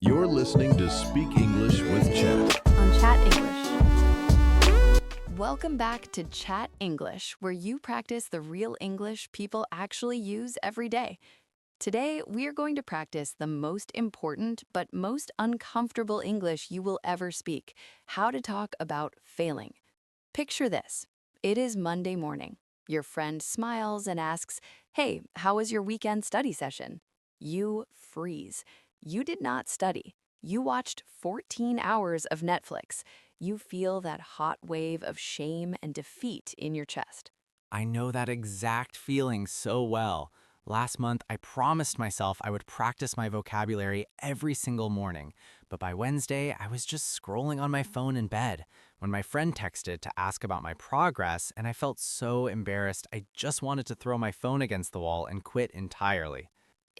You're listening to Speak English with Chat. On Chat English. Welcome back to Chat English, where you practice the real English people actually use every day. Today, we are going to practice the most important but most uncomfortable English you will ever speak, how to talk about failing. Picture this. It is Monday morning. Your friend smiles and asks, "Hey, how was your weekend study session?" You freeze. You did not study. You watched 14 hours of Netflix. You feel that hot wave of shame and defeat in your chest. I know that exact feeling so well. Last month, I promised myself I would practice my vocabulary every single morning, but by Wednesday, I was just scrolling on my phone in bed when my friend texted to ask about my progress, and I felt so embarrassed I just wanted to throw my phone against the wall and quit entirely.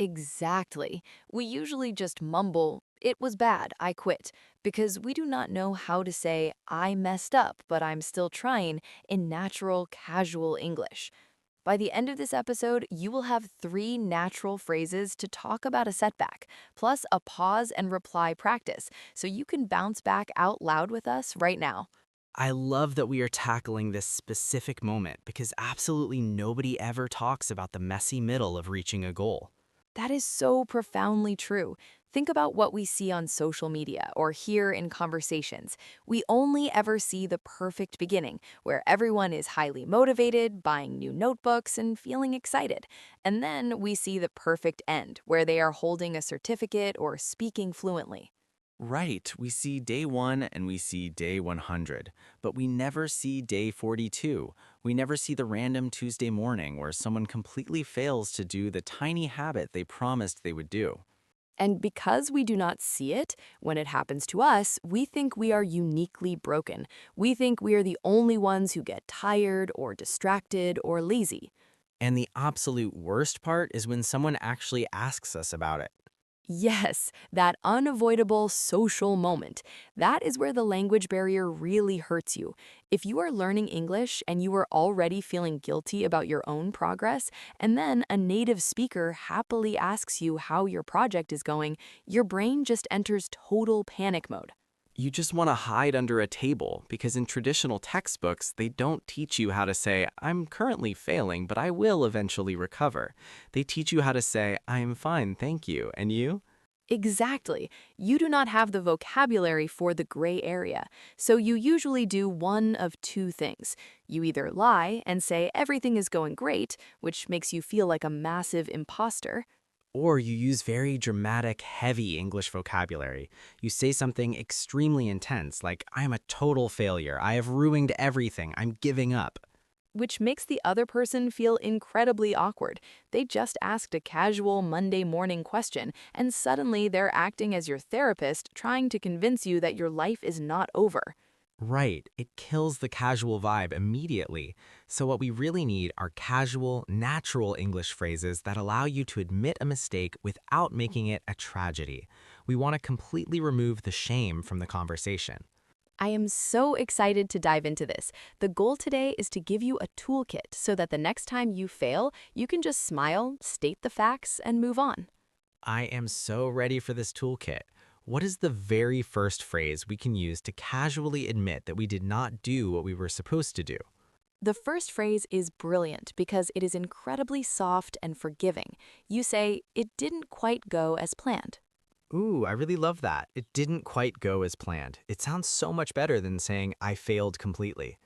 Exactly. We usually just mumble, "It was bad, I quit," because we do not know how to say, "I messed up, but I'm still trying," in natural, casual English. By the end of this episode, you will have 3 natural phrases to talk about a setback, plus a pause and reply practice, so you can bounce back out loud with us right now. I love that we are tackling this specific moment because absolutely nobody ever talks about the messy middle of reaching a goal. That is so profoundly true. Think about what we see on social media or hear in conversations. We only ever see the perfect beginning, where everyone is highly motivated, buying new notebooks, and feeling excited. And then we see the perfect end, where they are holding a certificate or speaking fluently. Right, we see day 1 and we see day 100, but we never see day 42. We never see the random Tuesday morning where someone completely fails to do the tiny habit they promised they would do. And because we do not see it, when it happens to us, we think we are uniquely broken. We think we are the only ones who get tired or distracted or lazy. And the absolute worst part is when someone actually asks us about it. Yes, that unavoidable social moment. That is where the language barrier really hurts you. If you are learning English and you are already feeling guilty about your own progress, and then a native speaker happily asks you how your project is going, your brain just enters total panic mode. You just want to hide under a table because in traditional textbooks, they don't teach you how to say, "I'm currently failing, but I will eventually recover." They teach you how to say, "I am fine, thank you. And you?" Exactly. You do not have the vocabulary for the gray area, so you usually do one of 2 things. You either lie and say everything is going great, which makes you feel like a massive imposter. Or you use very dramatic, heavy English vocabulary. You say something extremely intense, like, "I am a total failure. I have ruined everything. I'm giving up." Which makes the other person feel incredibly awkward. They just asked a casual Monday morning question, and suddenly they're acting as your therapist, trying to convince you that your life is not over. Right, it kills the casual vibe immediately. So what we really need are casual, natural English phrases that allow you to admit a mistake without making it a tragedy. We want to completely remove the shame from the conversation. I am so excited to dive into this. The goal today is to give you a toolkit so that the next time you fail, you can just smile, state the facts, and move on. I am so ready for this toolkit. What is the very first phrase we can use to casually admit that we did not do what we were supposed to do? The first phrase is brilliant because it is incredibly soft and forgiving. You say, "It didn't quite go as planned." Ooh, I really love that. It didn't quite go as planned. It sounds so much better than saying I failed completely.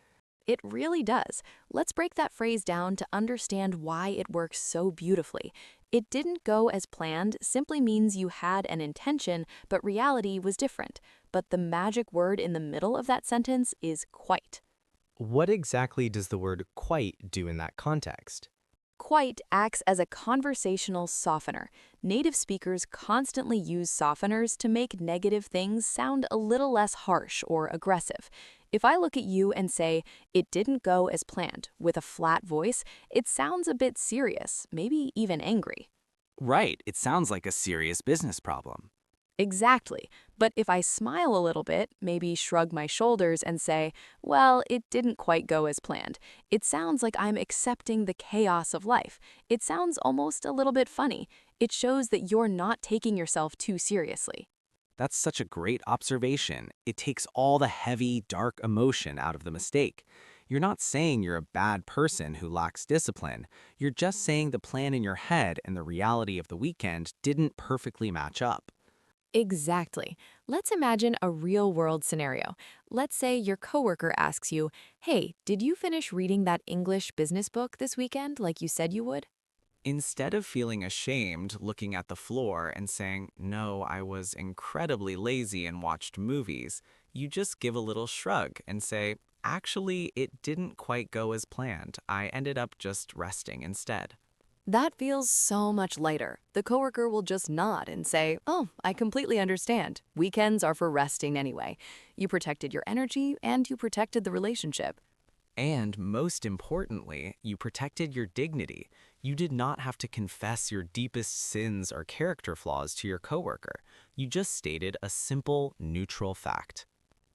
It really does. Let's break that phrase down to understand why it works so beautifully. It didn't go as planned simply means you had an intention, but reality was different. But the magic word in the middle of that sentence is quite. What exactly does the word quite do in that context? Quite acts as a conversational softener. Native speakers constantly use softeners to make negative things sound a little less harsh or aggressive. If I look at you and say, "It didn't go as planned," with a flat voice, it sounds a bit serious, maybe even angry. Right, it sounds like a serious business problem. Exactly. But if I smile a little bit, maybe shrug my shoulders and say, "Well, it didn't quite go as planned," it sounds like I'm accepting the chaos of life. It sounds almost a little bit funny. It shows that you're not taking yourself too seriously. That's such a great observation. It takes all the heavy, dark emotion out of the mistake. You're not saying you're a bad person who lacks discipline. You're just saying the plan in your head and the reality of the weekend didn't perfectly match up. Exactly. Let's imagine a real-world scenario. Let's say your coworker asks you, "Hey, did you finish reading that English business book this weekend like you said you would?" Instead of feeling ashamed looking at the floor and saying, "No, I was incredibly lazy and watched movies," you just give a little shrug and say, "Actually, it didn't quite go as planned. I ended up just resting instead." That feels so much lighter. The coworker will just nod and say, "Oh, I completely understand. Weekends are for resting anyway." You protected your energy and you protected the relationship. And most importantly, you protected your dignity. You did not have to confess your deepest sins or character flaws to your coworker. You just stated a simple, neutral fact.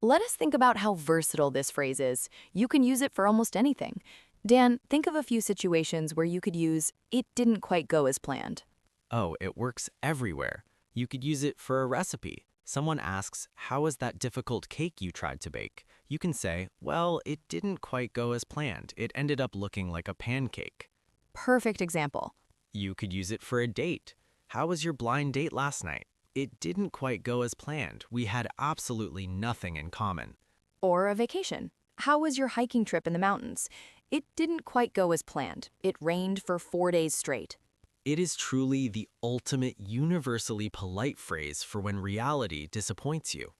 Let us think about how versatile this phrase is. You can use it for almost anything. Dan, think of a few situations where you could use, "It didn't quite go as planned." Oh, it works everywhere. You could use it for a recipe. Someone asks, "How was that difficult cake you tried to bake?" You can say, "Well, it didn't quite go as planned. It ended up looking like a pancake." Perfect example. You could use it for a date. "How was your blind date last night?" "It didn't quite go as planned. We had absolutely nothing in common." Or a vacation. How was your hiking trip in the mountains? It didn't quite go as planned. It rained for 4 days straight. It is truly the ultimate universally polite phrase for when reality disappoints you.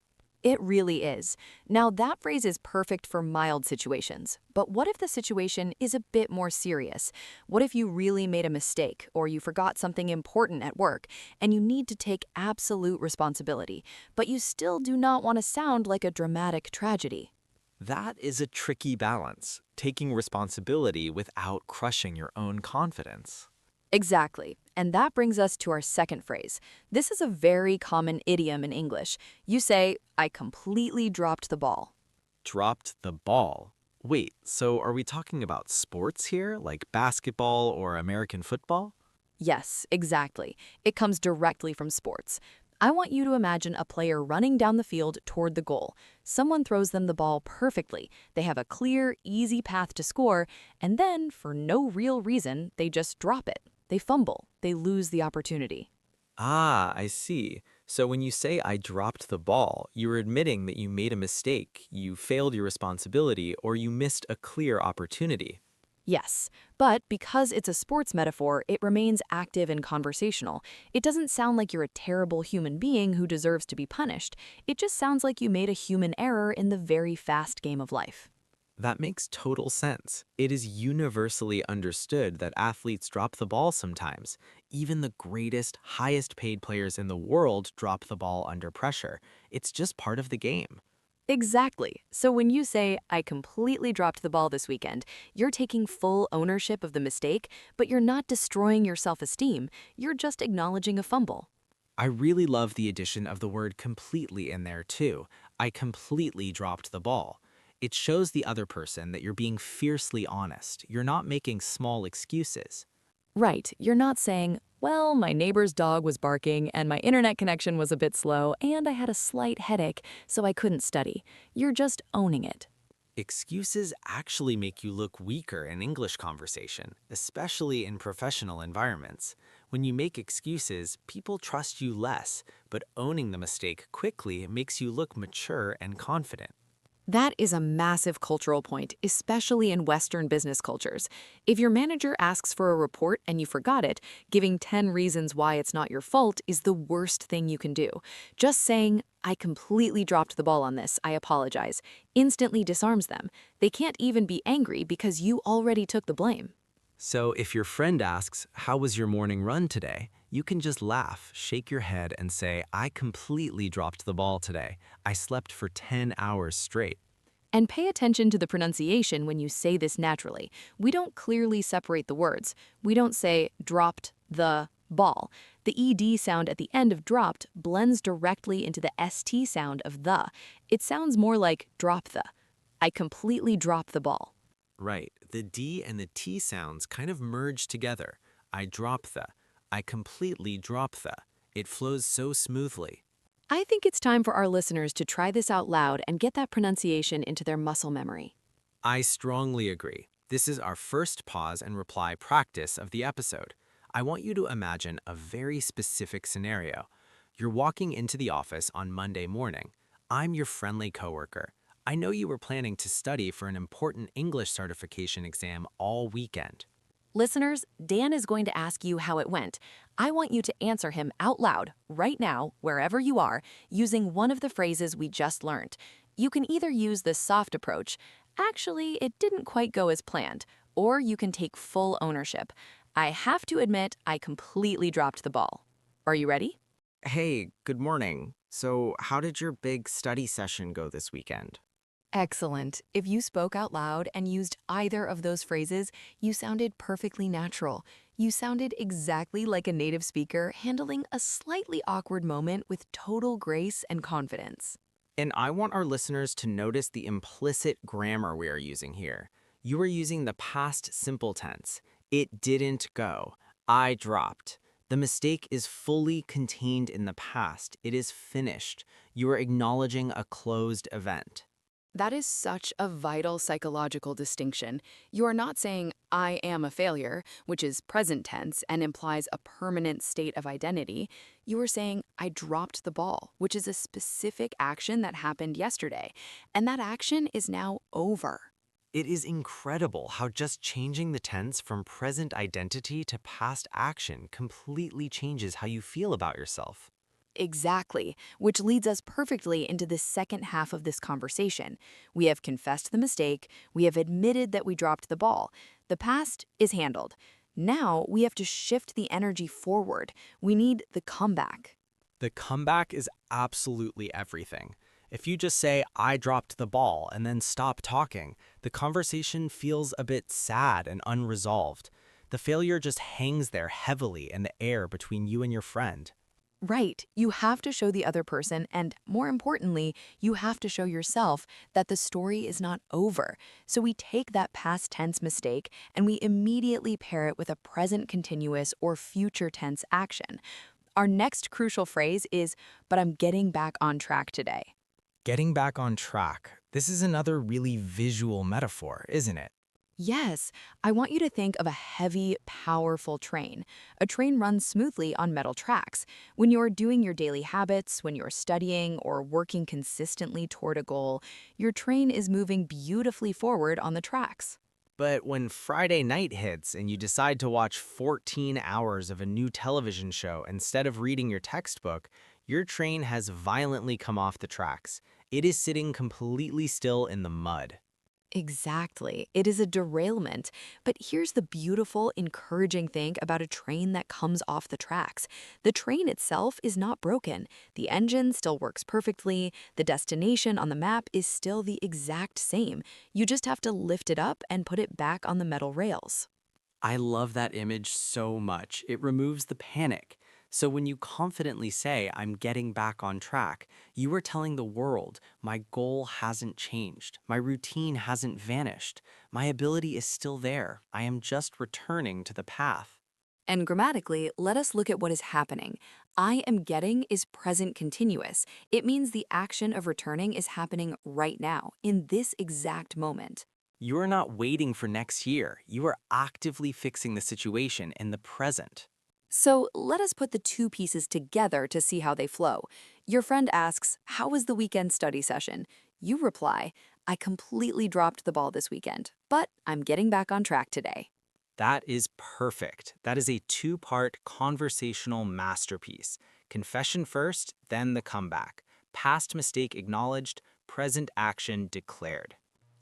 It really is. Now, that phrase is perfect for mild situations. But what if the situation is a bit more serious? What if you really made a mistake or you forgot something important at work and you need to take absolute responsibility, but you still do not want to sound like a dramatic tragedy? That is a tricky balance, taking responsibility without crushing your own confidence. Exactly. And that brings us to our second phrase. This is a very common idiom in English. You say, "I completely dropped the ball." Dropped the ball. Wait, so are we talking about sports here, like basketball or American football? Yes, exactly. It comes directly from sports. I want you to imagine a player running down the field toward the goal. Someone throws them the ball perfectly. They have a clear, easy path to score, and then, for no real reason, they just drop it. They fumble. They lose the opportunity. Ah, I see. So when you say "I dropped the ball," you're admitting that you made a mistake, you failed your responsibility, or you missed a clear opportunity. Yes, but because it's a sports metaphor, it remains active and conversational. It doesn't sound like you're a terrible human being who deserves to be punished. It just sounds like you made a human error in the very fast game of life. That makes total sense. It is universally understood that athletes drop the ball sometimes. Even the greatest, highest paid players in the world drop the ball under pressure. It's just part of the game. Exactly. So when you say, "I completely dropped the ball this weekend," you're taking full ownership of the mistake, but you're not destroying your self-esteem. You're just acknowledging a fumble. I really love the addition of the word completely in there too. I completely dropped the ball. It shows the other person that you're being fiercely honest. You're not making small excuses. Right, you're not saying, "Well, my neighbor's dog was barking and my internet connection was a bit slow and I had a slight headache, so I couldn't study." You're just owning it. Excuses actually make you look weaker in English conversation, especially in professional environments. When you make excuses, people trust you less, but owning the mistake quickly makes you look mature and confident. That is a massive cultural point, especially in Western business cultures. If your manager asks for a report and you forgot it, giving 10 reasons why it's not your fault is the worst thing you can do. Just saying, "I completely dropped the ball on this, I apologize," instantly disarms them. They can't even be angry because you already took the blame. So if your friend asks, "How was your morning run today?" you can just laugh, shake your head, and say, "I completely dropped the ball today. I slept for 10 hours straight." And pay attention to the pronunciation when you say this naturally. We don't clearly separate the words. We don't say dropped the ball. The ED sound at the end of dropped blends directly into the ST sound of the. It sounds more like drop the. I completely dropped the ball. Right, the D and the T sounds kind of merge together. I drop the. I completely drop the. It flows so smoothly. I think it's time for our listeners to try this out loud and get that pronunciation into their muscle memory. I strongly agree. This is our first pause and reply practice of the episode. I want you to imagine a very specific scenario. You're walking into the office on Monday morning. I'm your friendly coworker. I know you were planning to study for an important English certification exam all weekend. Listeners, Dan is going to ask you how it went. I want you to answer him out loud, right now, wherever you are, using one of the phrases we just learned. You can either use the soft approach, actually, it didn't quite go as planned, or you can take full ownership. I have to admit, I completely dropped the ball. Are you ready? Hey, good morning. So, how did your big study session go this weekend? Excellent. If you spoke out loud and used either of those phrases, you sounded perfectly natural. You sounded exactly like a native speaker handling a slightly awkward moment with total grace and confidence. And I want our listeners to notice the implicit grammar we are using here. You are using the past simple tense. It didn't go. I dropped. The mistake is fully contained in the past. It is finished. You are acknowledging a closed event. That is such a vital psychological distinction. You are not saying, I am a failure, which is present tense and implies a permanent state of identity. You are saying, I dropped the ball, which is a specific action that happened yesterday, and that action is now over. It is incredible how just changing the tense from present identity to past action completely changes how you feel about yourself. Exactly, which leads us perfectly into the second half of this conversation. We have confessed the mistake, we have admitted that we dropped the ball. The past is handled. Now we have to shift the energy forward. We need the comeback. The comeback is absolutely everything. If you just say, I dropped the ball, and then stop talking, the conversation feels a bit sad and unresolved. The failure just hangs there heavily in the air between you and your friend. Right, you have to show the other person, and more importantly, you have to show yourself that the story is not over. So we take that past tense mistake and we immediately pair it with a present continuous or future tense action. Our next crucial phrase is, but I'm getting back on track today. Getting back on track. This is another really visual metaphor, isn't it? Yes, I want you to think of a heavy, powerful train. A train runs smoothly on metal tracks. When you're doing your daily habits, when you're studying or working consistently toward a goal, your train is moving beautifully forward on the tracks. But when Friday night hits and you decide to watch 14 hours of a new television show instead of reading your textbook, your train has violently come off the tracks. It is sitting completely still in the mud. Exactly. It is a derailment. But here's the beautiful, encouraging thing about a train that comes off the tracks. The train itself is not broken. The engine still works perfectly. The destination on the map is still the exact same. You just have to lift it up and put it back on the metal rails. I love that image so much. It removes the panic. So when you confidently say, I'm getting back on track, you are telling the world, my goal hasn't changed. My routine hasn't vanished. My ability is still there. I am just returning to the path. And grammatically, let us look at what is happening. I am getting is present continuous. It means the action of returning is happening right now, in this exact moment. You are not waiting for next year. You are actively fixing the situation in the present. So let us put the two pieces together to see how they flow. Your friend asks, how was the weekend study session? You reply, I completely dropped the ball this weekend, but I'm getting back on track today. That is perfect. That is a two-part conversational masterpiece. Confession first, then the comeback. Past mistake acknowledged, present action declared.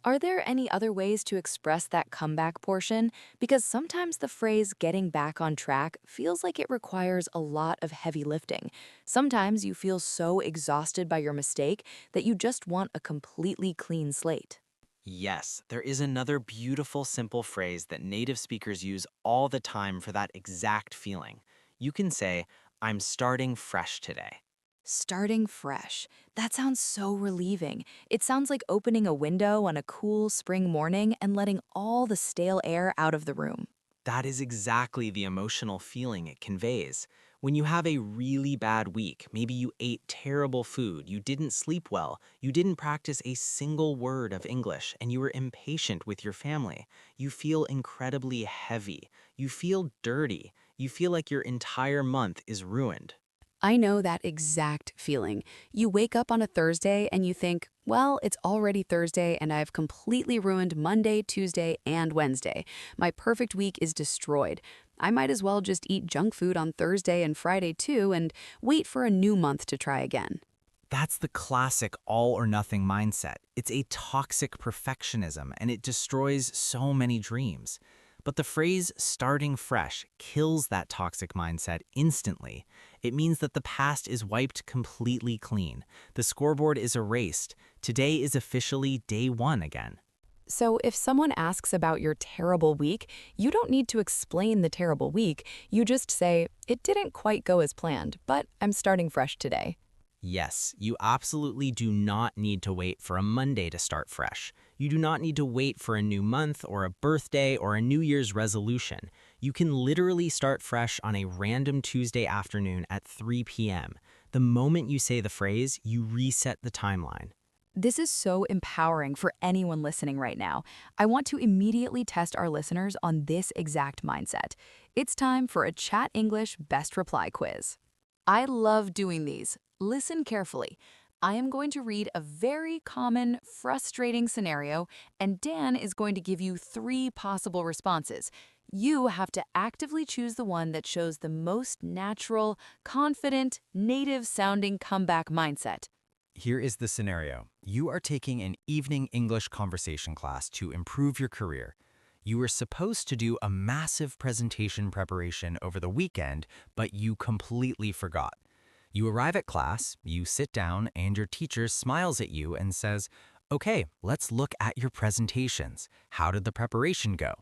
Are there any other ways to express that comeback portion? Because sometimes the phrase getting back on track feels like it requires a lot of heavy lifting. Sometimes you feel so exhausted by your mistake that you just want a completely clean slate. Yes, there is another beautiful, simple phrase that native speakers use all the time for that exact feeling. You can say, I'm starting fresh today. Starting fresh. That sounds so relieving. It sounds like opening a window on a cool spring morning and letting all the stale air out of the room. That is exactly the emotional feeling it conveys. When you have a really bad week, maybe you ate terrible food, you didn't sleep well, you didn't practice a single word of English, and you were impatient with your family, you feel incredibly heavy, you feel dirty, you feel like your entire month is ruined. I know that exact feeling. You wake up on a Thursday and you think, well, it's already Thursday and I've completely ruined Monday, Tuesday, and Wednesday. My perfect week is destroyed. I might as well just eat junk food on Thursday and Friday too and wait for a new month to try again. That's the classic all or nothing mindset. It's a toxic perfectionism and it destroys so many dreams. But the phrase starting fresh kills that toxic mindset instantly. It means that the past is wiped completely clean. The scoreboard is erased. Today is officially day one again. So if someone asks about your terrible week, you don't need to explain the terrible week. You just say, it didn't quite go as planned, but I'm starting fresh today. Yes, you absolutely do not need to wait for a Monday to start fresh. You do not need to wait for a new month or a birthday or a New Year's resolution. You can literally start fresh on a random Tuesday afternoon at 3 p.m. The moment you say the phrase, you reset the timeline. This is so empowering for anyone listening right now. I want to immediately test our listeners on this exact mindset. It's time for a Chat English Best Reply quiz. I love doing these. Listen carefully. I am going to read a very common, frustrating scenario, and Dan is going to give you 3 possible responses. You have to actively choose the one that shows the most natural, confident, native-sounding comeback mindset. Here is the scenario. You are taking an evening English conversation class to improve your career. You were supposed to do a massive presentation preparation over the weekend, but you completely forgot. You arrive at class, you sit down, and your teacher smiles at you and says, "Okay, let's look at your presentations. How did the preparation go?"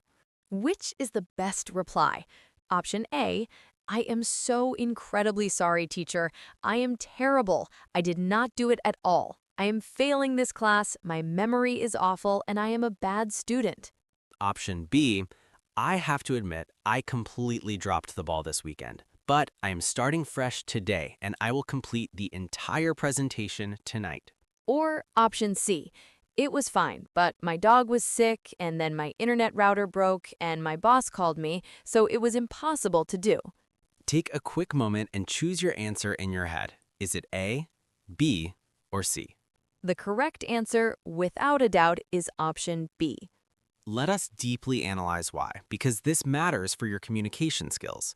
Which is the best reply? Option A, I am so incredibly sorry, teacher. I am terrible. I did not do it at all. I am failing this class, my memory is awful, and I am a bad student. Option B, I have to admit I completely dropped the ball this weekend, but I am starting fresh today and I will complete the entire presentation tonight. Or option C, it was fine, but my dog was sick, and then my internet router broke, and my boss called me, so it was impossible to do. Take a quick moment and choose your answer in your head. Is it A, B, or C? The correct answer, without a doubt, is option B. Let us deeply analyze why, because this matters for your communication skills.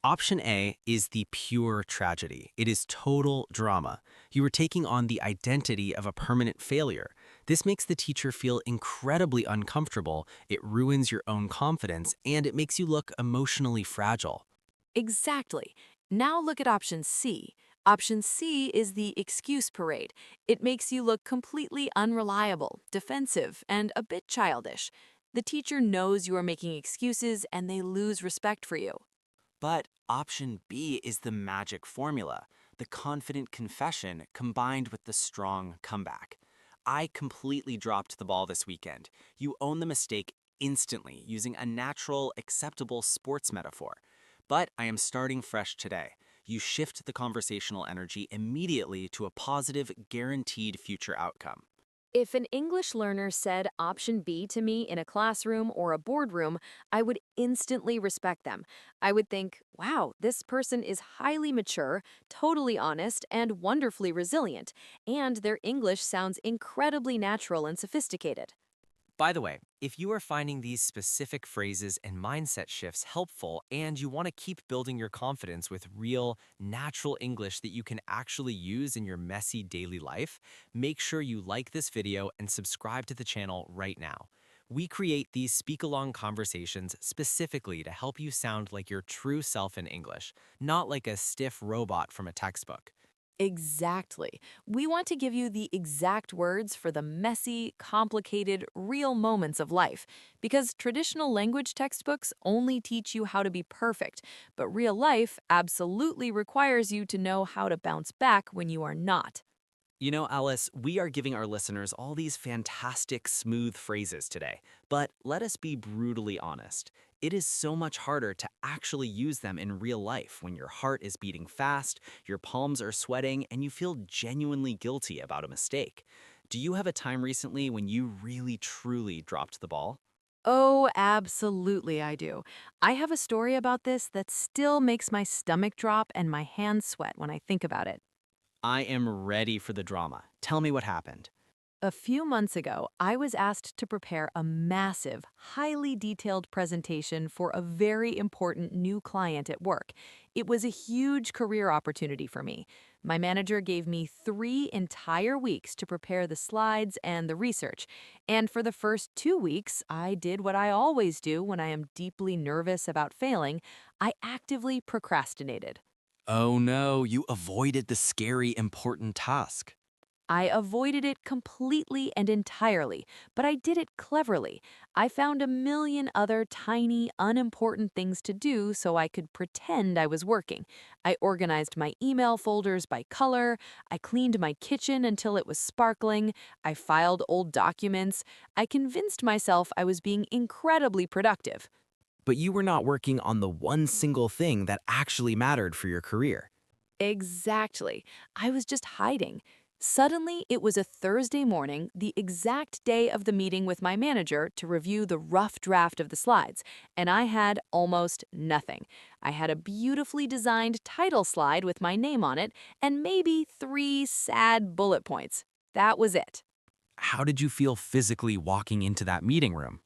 Option A is the pure tragedy. It is total drama. You are taking on the identity of a permanent failure. This makes the teacher feel incredibly uncomfortable, it ruins your own confidence, and it makes you look emotionally fragile. Exactly. Now look at option C. Option C is the excuse parade. It makes you look completely unreliable, defensive, and a bit childish. The teacher knows you are making excuses and they lose respect for you. But option B is the magic formula, the confident confession combined with the strong comeback. I completely dropped the ball this weekend. You own the mistake instantly using a natural, acceptable sports metaphor. But I am starting fresh today. You shift the conversational energy immediately to a positive, guaranteed future outcome. If an English learner said option B to me in a classroom or a boardroom, I would instantly respect them. I would think, wow, this person is highly mature, totally honest, and wonderfully resilient, and their English sounds incredibly natural and sophisticated. By the way, if you are finding these specific phrases and mindset shifts helpful and you want to keep building your confidence with real, natural English that you can actually use in your messy daily life, make sure you like this video and subscribe to the channel right now. We create these speak-along conversations specifically to help you sound like your true self in English, not like a stiff robot from a textbook. Exactly. We want to give you the exact words for the messy, complicated, real moments of life. Because traditional language textbooks only teach you how to be perfect, but real life absolutely requires you to know how to bounce back when you are not. You know, Alice, we are giving our listeners all these fantastic, smooth phrases today, but let us be brutally honest. It is so much harder to actually use them in real life when your heart is beating fast, your palms are sweating, and you feel genuinely guilty about a mistake. Do you have a time recently when you really truly dropped the ball? Oh, absolutely, I do. I have a story about this that still makes my stomach drop and my hands sweat when I think about it. I am ready for the drama. Tell me what happened. A few months ago, I was asked to prepare a massive, highly detailed presentation for a very important new client at work. It was a huge career opportunity for me. My manager gave me 3 entire weeks to prepare the slides and the research. And for the first 2 weeks, I did what I always do when I am deeply nervous about failing. I actively procrastinated. Oh no, you avoided the scary, important task. I avoided it completely and entirely, but I did it cleverly. I found a million other tiny, unimportant things to do so I could pretend I was working. I organized my email folders by color. I cleaned my kitchen until it was sparkling. I filed old documents. I convinced myself I was being incredibly productive. But you were not working on the one single thing that actually mattered for your career. Exactly. I was just hiding. Suddenly, it was a Thursday morning, the exact day of the meeting with my manager to review the rough draft of the slides, and I had almost nothing. I had a beautifully designed title slide with my name on it and maybe 3 sad bullet points. That was it. How did you feel physically walking into that meeting room?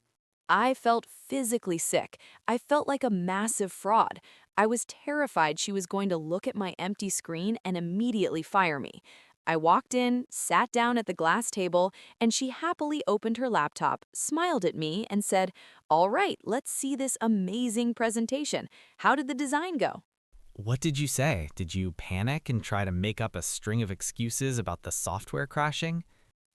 I felt physically sick. I felt like a massive fraud. I was terrified she was going to look at my empty screen and immediately fire me. I walked in, sat down at the glass table, and she happily opened her laptop, smiled at me, and said, "All right, let's see this amazing presentation. How did the design go?" What did you say? Did you panic and try to make up a string of excuses about the software crashing?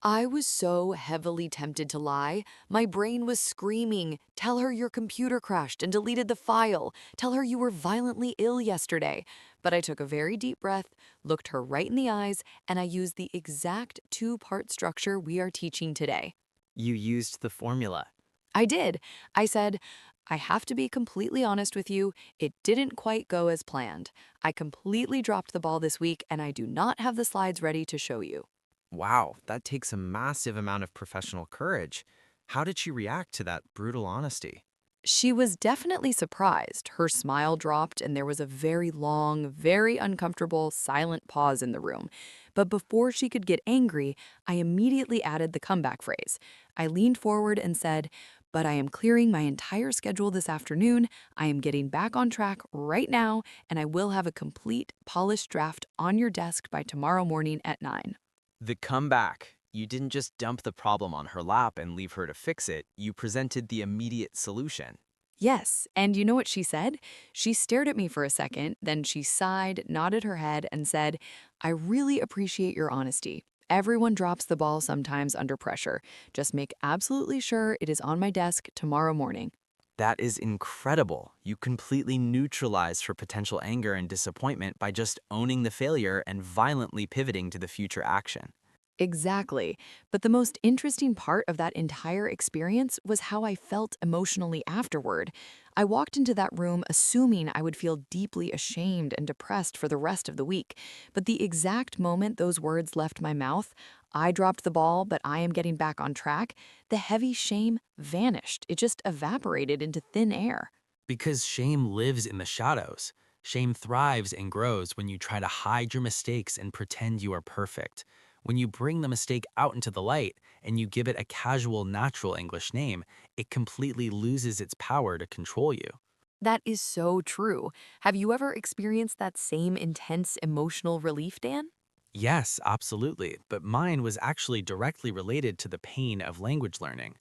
I was so heavily tempted to lie. My brain was screaming, "Tell her your computer crashed and deleted the file. Tell her you were violently ill yesterday." But I took a very deep breath, looked her right in the eyes, and I used the exact 2-part structure we are teaching today. You used the formula. I did. I said, "I have to be completely honest with you. It didn't quite go as planned. I completely dropped the ball this week, and I do not have the slides ready to show you." Wow, that takes a massive amount of professional courage. How did she react to that brutal honesty? She was definitely surprised. Her smile dropped, and there was a very long, very uncomfortable, silent pause in the room. But before she could get angry, I immediately added the comeback phrase. I leaned forward and said, "But I am clearing my entire schedule this afternoon. I am getting back on track right now, and I will have a complete, polished draft on your desk by tomorrow morning at 9." The comeback. You didn't just dump the problem on her lap and leave her to fix it, you presented the immediate solution. Yes, and you know what she said? She stared at me for a second, then she sighed, nodded her head, and said, "I really appreciate your honesty. Everyone drops the ball sometimes under pressure. Just make absolutely sure it is on my desk tomorrow morning." That is incredible. You completely neutralized her potential anger and disappointment by just owning the failure and violently pivoting to the future action. Exactly. But the most interesting part of that entire experience was how I felt emotionally afterward. I walked into that room assuming I would feel deeply ashamed and depressed for the rest of the week. But the exact moment those words left my mouth, "I dropped the ball, but I am getting back on track," the heavy shame vanished. It just evaporated into thin air. Because shame lives in the shadows. Shame thrives and grows when you try to hide your mistakes and pretend you are perfect. When you bring the mistake out into the light and you give it a casual, natural English name, it completely loses its power to control you. That is so true. Have you ever experienced that same intense emotional relief, Dan? Yes, absolutely, but mine was actually directly related to the pain of language learning.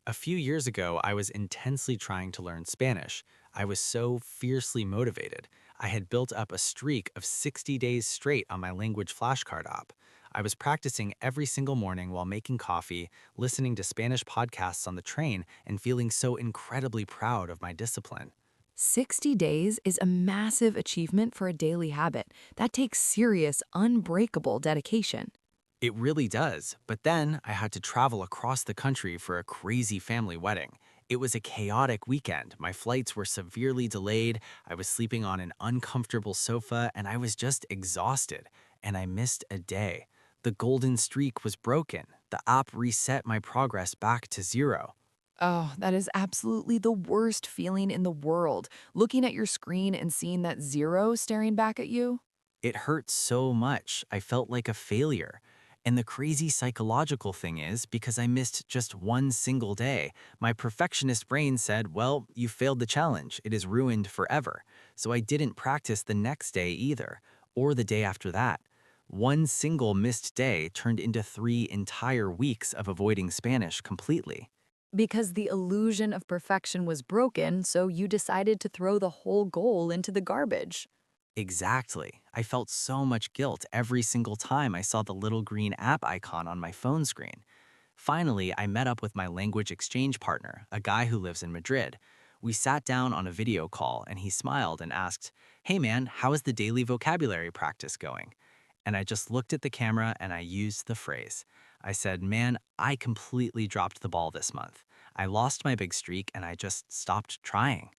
A few years ago, I was intensely trying to learn Spanish. I was so fiercely motivated. I had built up a streak of 60 days straight on my language flashcard app. I was practicing every single morning while making coffee, listening to Spanish podcasts on the train, and feeling so incredibly proud of my discipline. 60 days is a massive achievement for a daily habit. That takes serious, unbreakable dedication. It really does, but then I had to travel across the country for a crazy family wedding. It was a chaotic weekend. My flights were severely delayed. I was sleeping on an uncomfortable sofa, and I was just exhausted. And I missed a day. The golden streak was broken. The app reset my progress back to 0. Oh, that is absolutely the worst feeling in the world. Looking at your screen and seeing that zero staring back at you. It hurt so much. I felt like a failure. And the crazy psychological thing is, because I missed just one single day, my perfectionist brain said, well, you failed the challenge. It is ruined forever. So I didn't practice the next day either, or the day after that. One single missed day turned into 3 entire weeks of avoiding Spanish completely. Because the illusion of perfection was broken, so you decided to throw the whole goal into the garbage. Exactly. I felt so much guilt every single time I saw the little green app icon on my phone screen. Finally, I met up with my language exchange partner, a guy who lives in Madrid. We sat down on a video call and he smiled and asked, "Hey man, how is the daily vocabulary practice going?" And I just looked at the camera and I used the phrase. I said, "Man, I completely dropped the ball this month. I lost my big streak and I just stopped trying."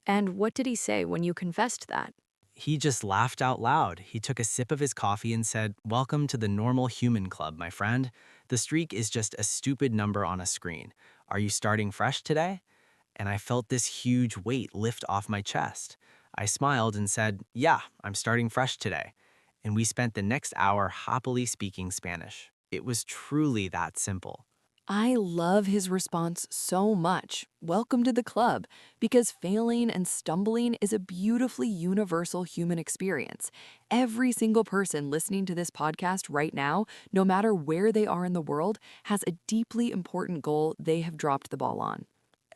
And what did he say when you confessed that? He just laughed out loud. He took a sip of his coffee and said, "Welcome to the normal human club, my friend. The streak is just a stupid number on a screen. Are you starting fresh today?" And I felt this huge weight lift off my chest. I smiled and said, "Yeah, I'm starting fresh today." And we spent the next hour happily speaking Spanish. It was truly that simple. I love his response so much. Welcome to the club. Because failing and stumbling is a beautifully universal human experience. Every single person listening to this podcast right now, no matter where they are in the world, has a deeply important goal they have dropped the ball on.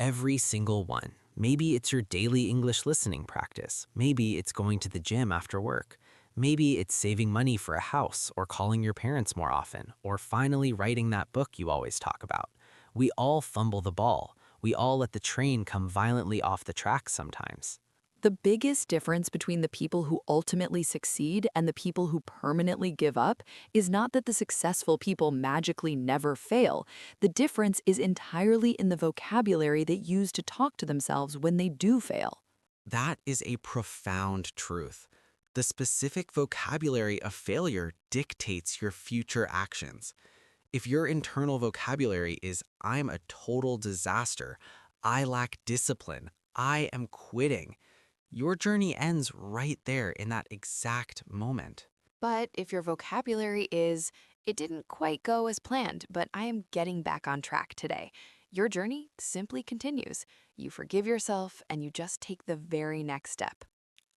Every single one. Maybe it's your daily English listening practice. Maybe it's going to the gym after work. Maybe it's saving money for a house or calling your parents more often or finally writing that book you always talk about. We all fumble the ball. We all let the train come violently off the tracks sometimes. The biggest difference between the people who ultimately succeed and the people who permanently give up is not that the successful people magically never fail. The difference is entirely in the vocabulary they use to talk to themselves when they do fail. That is a profound truth. The specific vocabulary of failure dictates your future actions. If your internal vocabulary is, "I'm a total disaster," "I lack discipline," "I am quitting," your journey ends right there in that exact moment. But if your vocabulary is, it didn't quite go as planned, but I am getting back on track today, your journey simply continues. You forgive yourself and you just take the very next step.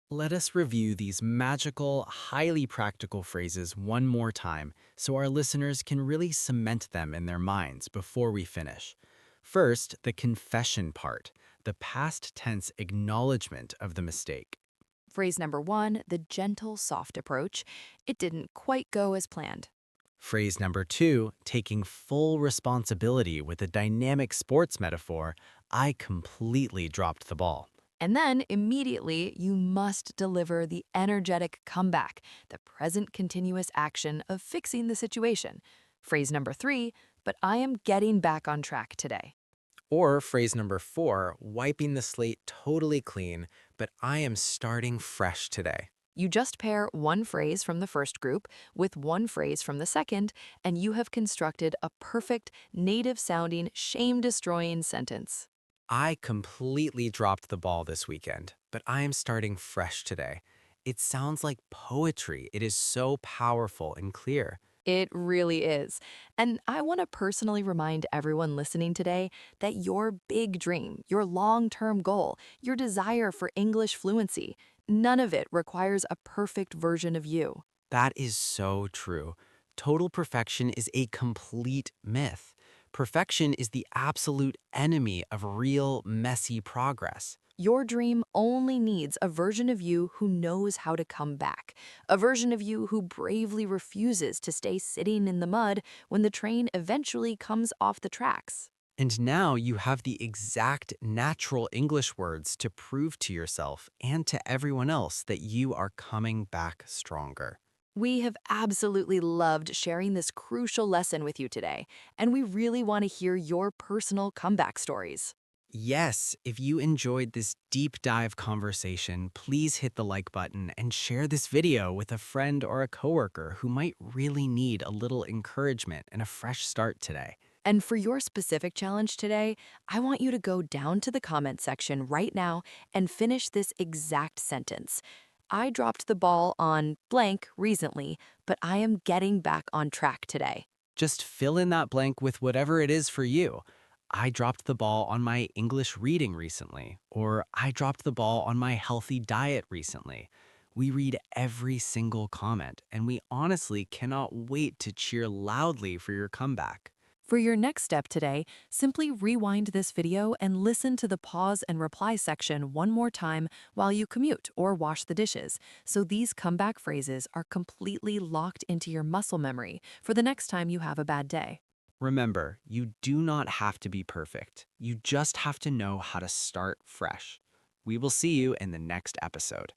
Let us review these magical, highly practical phrases one more time so our listeners can really cement them in their minds before we finish. First, the confession part, the past tense acknowledgement of the mistake. Phrase number one, the gentle, soft approach. It didn't quite go as planned. Phrase number 2, taking full responsibility with a dynamic sports metaphor, "I completely dropped the ball." And then immediately you must deliver the energetic comeback, the present continuous action of fixing the situation. Phrase number three, but I am getting back on track today. Or phrase number 4, wiping the slate totally clean, but I am starting fresh today. You just pair one phrase from the first group with one phrase from the second, and you have constructed a perfect, native-sounding, shame-destroying sentence. I completely dropped the ball this weekend, but I am starting fresh today. It sounds like poetry. It is so powerful and clear. It really is. And I want to personally remind everyone listening today that your big dream, your long-term goal, your desire for English fluency, none of it requires a perfect version of you. That is so true. Total perfection is a complete myth. Perfection is the absolute enemy of real, messy progress. Your dream only needs a version of you who knows how to come back, a version of you who bravely refuses to stay sitting in the mud when the train eventually comes off the tracks. And now you have the exact natural English words to prove to yourself and to everyone else that you are coming back stronger. We have absolutely loved sharing this crucial lesson with you today, and we really want to hear your personal comeback stories. Yes, if you enjoyed this deep dive conversation, please hit the like button and share this video with a friend or a coworker who might really need a little encouragement and a fresh start today. And for your specific challenge today, I want you to go down to the comment section right now and finish this exact sentence. I dropped the ball on blank recently, but I am getting back on track today. Just fill in that blank with whatever it is for you. I dropped the ball on my English reading recently, or I dropped the ball on my healthy diet recently. We read every single comment, and we honestly cannot wait to cheer loudly for your comeback. For your next step today, simply rewind this video and listen to the pause and reply section one more time while you commute or wash the dishes, so these comeback phrases are completely locked into your muscle memory for the next time you have a bad day. Remember, you do not have to be perfect. You just have to know how to start fresh. We will see you in the next episode.